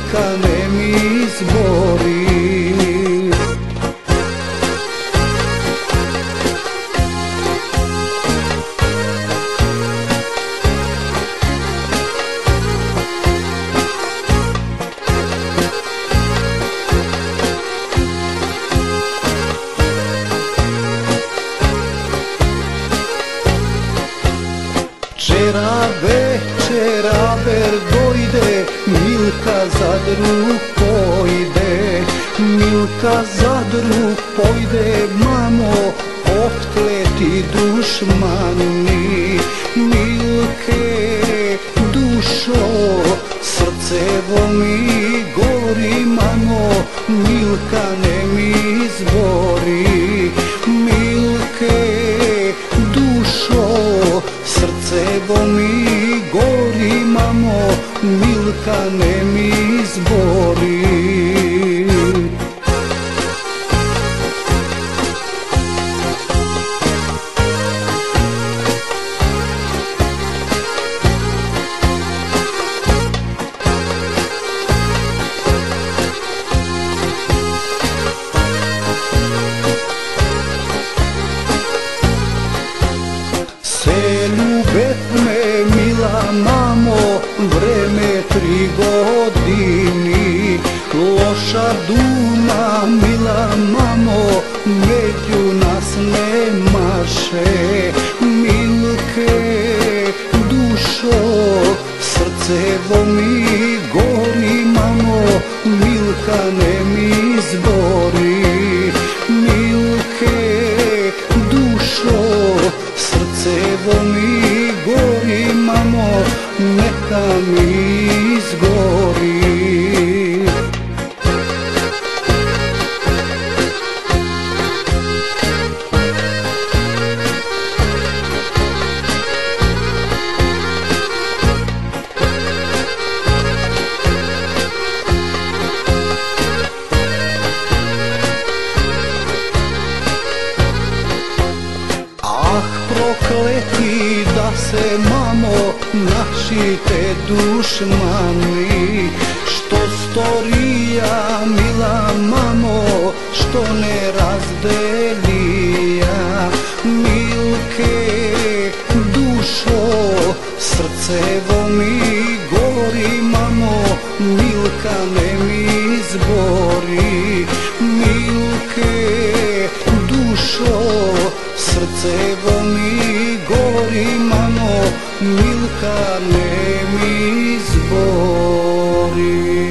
Milka ne mi izbori. Čeraber dojde, Milka za drug pojde, Milka za drug pojde, mamo, otklje ti dušmani. Milke, dušo, srcevo mi gori, mamo, Milka ne mi izbori. Milke, dušo, srcevo mi gori, mamo, Milka ne mi izbori. Ljubet me, mila mamo, vreme 3 godini. Loša duma, mila mamo, među nas ne maše. Milke, dušo, srcevo mi gori, mamo, Milka ne mi izbori. Milke, dušo, srcevo mi gori, mamo, neka mi izgori. Prokleti da se, mamo, naši te dušmani. Što storija, mila mamo, što ne razdelija. Milke, dušo, srcevo mi gori, mamo, Milka ne mi izbori. Milke, dušo, srcevo mi gori, mamo, Milka ne mi izbori.